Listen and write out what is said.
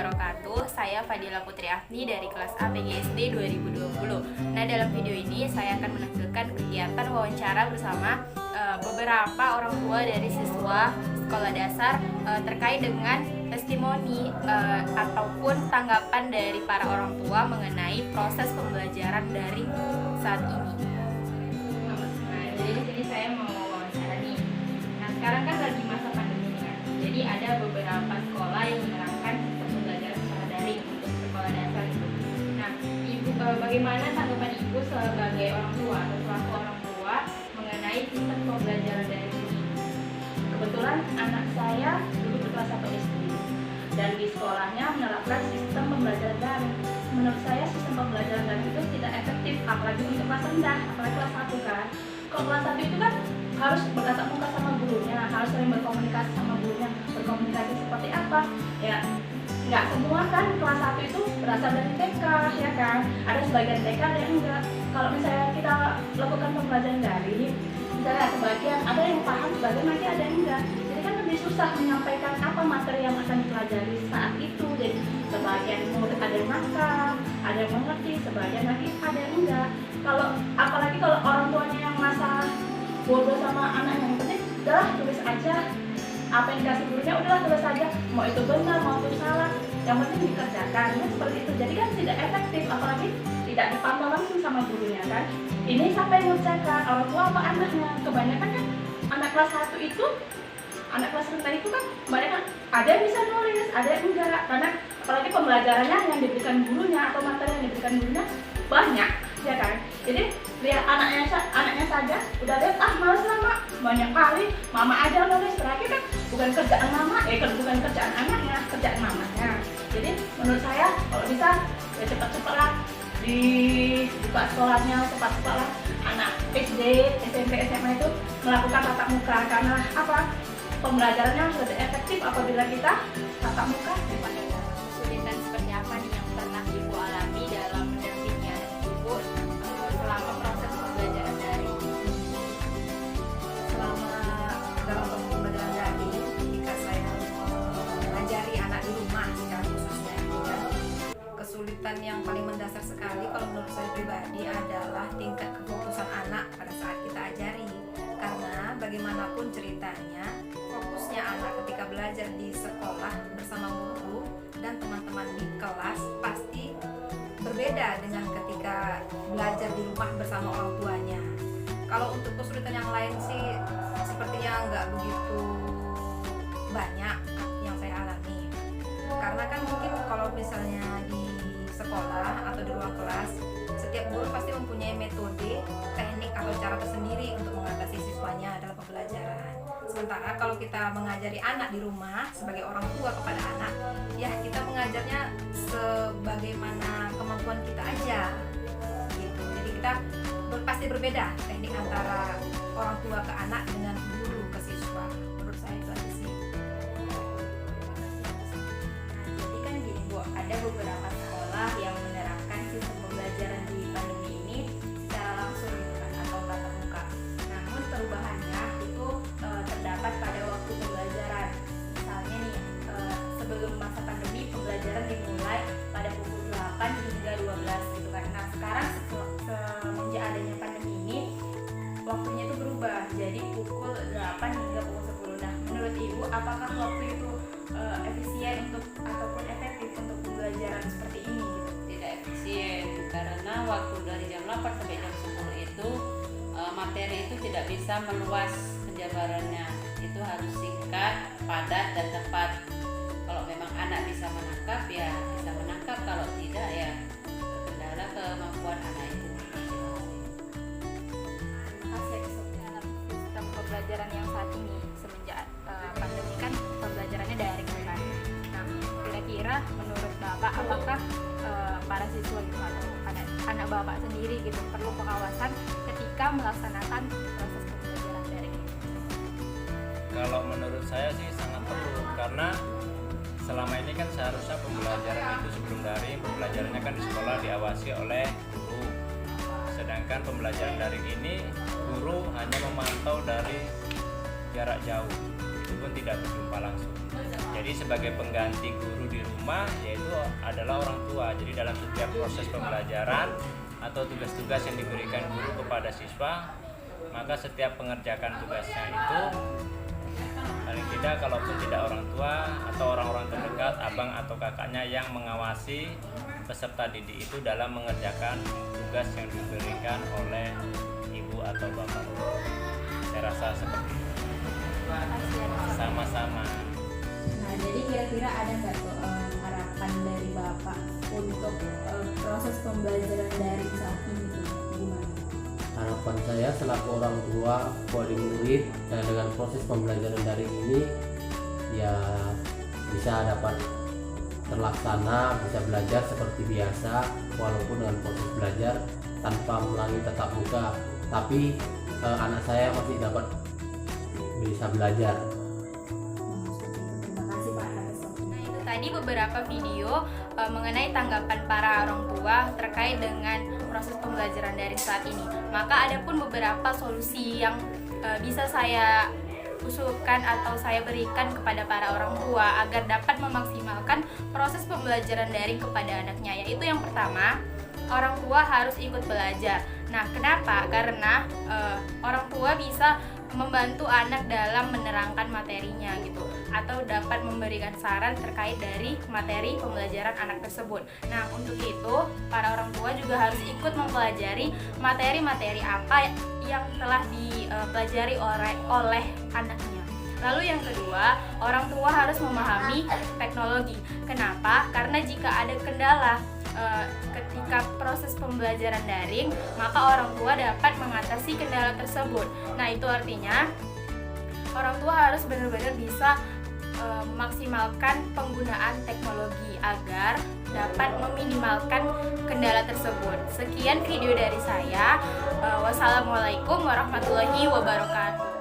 wabarakatuh. Saya Fadila Putri Afni dari kelas A PGSD 2020. Nah, dalam video ini saya akan menampilkan kegiatan wawancara bersama beberapa orang tua dari siswa sekolah dasar terkait dengan testimoni ataupun tanggapan dari para orang tua mengenai proses pembelajaran daring saat ini. Nah, jadi di sini saya mau wawancara nih. Nah, sekarang kan lagi masa pandemi kan. Jadi ada beberapa sekolah yang menerapkan sistem pembelajaran secara daring untuk sekolah dasar itu. Nah, Ibu, bagaimana tanggapan Ibu sebagai orang tua atau selaku orang tua mengenai sistem pembelajaran daring ini? Kebetulan anak saya dulu di kelas 1 SD dan di sekolahnya menerapkan sistem pembelajaran daring. Menurut saya sistem pembelajaran daring itu tidak efektif, apalagi untuk kelas rendah, apalagi kelas 1 kan. Kalau kelas 1 itu kan harus bertatap muka sama gurunya, harus sering berkomunikasi sama gurunya. Berkomunikasi seperti apa? Ya, nggak semua kan kelas 1 itu berasal dari TK, ya kan? Ada sebagian TK ada yang enggak. Kalau misalnya kita lakukan pembelajaran daring, misalnya sebagian ada yang paham, sebagian nanti ada yang enggak. Jadi kan lebih susah menyampaikan apa materi yang akan dipelajari saat itu. Jadi sebagian murid ada yang nakal, ada yang mengerti, sebagian lagi ada yang enggak. Apalagi kalau orang tuanya yang masa bodoh sama anaknya, yang penting udahlah tulis aja apa yang dikasih gurunya, udahlah tulis aja, mau itu benar mau itu salah, yang penting dikerjakan. Nah, seperti itu. Jadi kan tidak efektif, apalagi tidak dipantau langsung sama gurunya kan. Ini siapa yang mengerjakan, orang tua apa anaknya? Kebanyakan kan anak kelas 1 itu, anak kelas rendah itu kan kebanyakan ada yang bisa nulis, ada yang enggak, karena apalagi pembelajarannya yang diberikan gurunya atau materi yang diberikan gurunya banyak, ya kan. Jadi lihat anaknya saja udah lihat, males lah mak, banyak kali mama aja nulis, terakhir kan bukan kerjaan mama, bukan kerjaan anaknya, kerjaan mamanya. Jadi menurut saya kalau bisa ya cepat-cepat lah dibuka sekolahnya, cepat-cepat lah anak SD, SMP, SMA itu melakukan tatap muka, karena apa? Pembelajarannya lebih efektif apabila kita tatap muka. Kesulitan seperti apa nih yang pernah Ibu alami dalam mendampingi Ibu selama proses pembelajaran daring? Selama dalam pembelajaran daring, ketika saya mengajari anak di rumah secara khususnya, ya, kesulitan yang paling mendasar sekali kalau menurut saya pribadi adalah tingkat kefokusan anak pada saat kita ajari. Karena bagaimanapun ceritanya, fokusnya anak ketika belajar di sekolah bersama guru dan teman-teman di kelas pasti berbeda dengan ketika belajar di rumah bersama orang tuanya. Kalau untuk kesulitan yang lain sih sepertinya nggak begitu banyak yang saya alami. Karena kan mungkin kalau misalnya di sekolah atau di ruang kelas, setiap guru pasti mempunyai metode, teknik atau cara tersendiri untuk mengatasi siswanya dalam pembelajaran. Sementara kalau kita mengajari anak di rumah sebagai orang tua kepada anak, ya kita mengajarnya sebagaimana kemampuan kita aja gitu. Jadi kita pasti berbeda teknik antara orang tua ke anak dengan guru ke siswa. Menurut saya itu aja sih. Nah, jadi kan gini Bu, ada beberapa sekolah yang menerapkan sistem pembelajaran di pandemi ini secara langsung gitu kan, atau tatap muka. Namun perubahannya itu terdapat pada waktu pembelajaran. Misalnya nih, sebelum masa pandemi pembelajaran dimulai pada pukul 8 hingga 12 gitu kan. Nah, sekarang semenjak adanya pandemi ini waktunya itu berubah jadi pukul 8 hingga pukul 10. Nah, menurut Ibu apakah waktu itu efisien ataupun efektif untuk pembelajaran seperti ini gitu? Tidak efisien karena waktu dari jam 8 sampai jam 10 itu materi itu tidak bisa meluas penjabarannya, itu harus singkat, padat dan tepat. Kalau memang anak bisa menangkap ya bisa menangkap, kalau tidak ya terkendala kemampuan anak itu masing-masing. Dalam sistem pembelajaran yang saat ini semenjak pandemi kan pembelajarannya daring kan. Nah, kira-kira menurut Bapak apakah para siswa gitu atau anak Bapak sendiri gitu perlu pengawasan ketika melaksanakan proses pembelajaran daring ini? Kalau menurut saya sih sangat perlu, karena selama ini kan seharusnya pembelajaran itu sebelum daring, pembelajarannya kan di sekolah diawasi oleh guru. Sedangkan pembelajaran daring ini guru hanya memantau dari jarak jauh. meskipun tidak berjumpa langsung. Jadi sebagai pengganti guru di rumah yaitu adalah orang tua. Jadi dalam setiap proses pembelajaran atau tugas-tugas yang diberikan guru kepada siswa, maka setiap pengerjakan tugasnya itu paling tidak kalaupun tidak orang tua atau orang-orang terdekat, abang atau kakaknya yang mengawasi peserta didik itu dalam mengerjakan tugas yang diberikan oleh ibu atau bapak. Saya rasa seperti itu. Sama-sama. Nah, jadi kira-kira ada nggak tuh harapan dari Bapak untuk proses pembelajaran daring saat ini tuh gimana? Harapan saya selaku orang tua wali murid dengan proses pembelajaran daring ini ya bisa dapat terlaksana, bisa belajar seperti biasa walaupun dengan proses belajar tanpa melalui tatap muka, tapi anak saya masih dapat bisa belajar. Terima kasih Pak atas waktunya. Nah, itu tadi beberapa video mengenai tanggapan para orang tua terkait dengan proses pembelajaran daring saat ini. Maka ada pun beberapa solusi yang bisa saya usulkan atau saya berikan kepada para orang tua agar dapat memaksimalkan proses pembelajaran daring kepada anaknya, yaitu yang pertama, orang tua harus ikut belajar. Nah, kenapa? Karena orang tua bisa membantu anak dalam menerangkan materinya gitu, atau dapat memberikan saran terkait dari materi pembelajaran anak tersebut. Nah, untuk itu para orang tua juga harus ikut mempelajari materi-materi apa yang telah dipelajari oleh anaknya. Lalu yang kedua, orang tua harus memahami teknologi. Kenapa? Karena jika ada kendala ketika proses pembelajaran daring, maka orang tua dapat mengatasi kendala tersebut. Nah, itu artinya orang tua harus benar-benar bisa memaksimalkan penggunaan teknologi agar dapat meminimalkan kendala tersebut. Sekian video dari saya. Wassalamualaikum warahmatullahi wabarakatuh.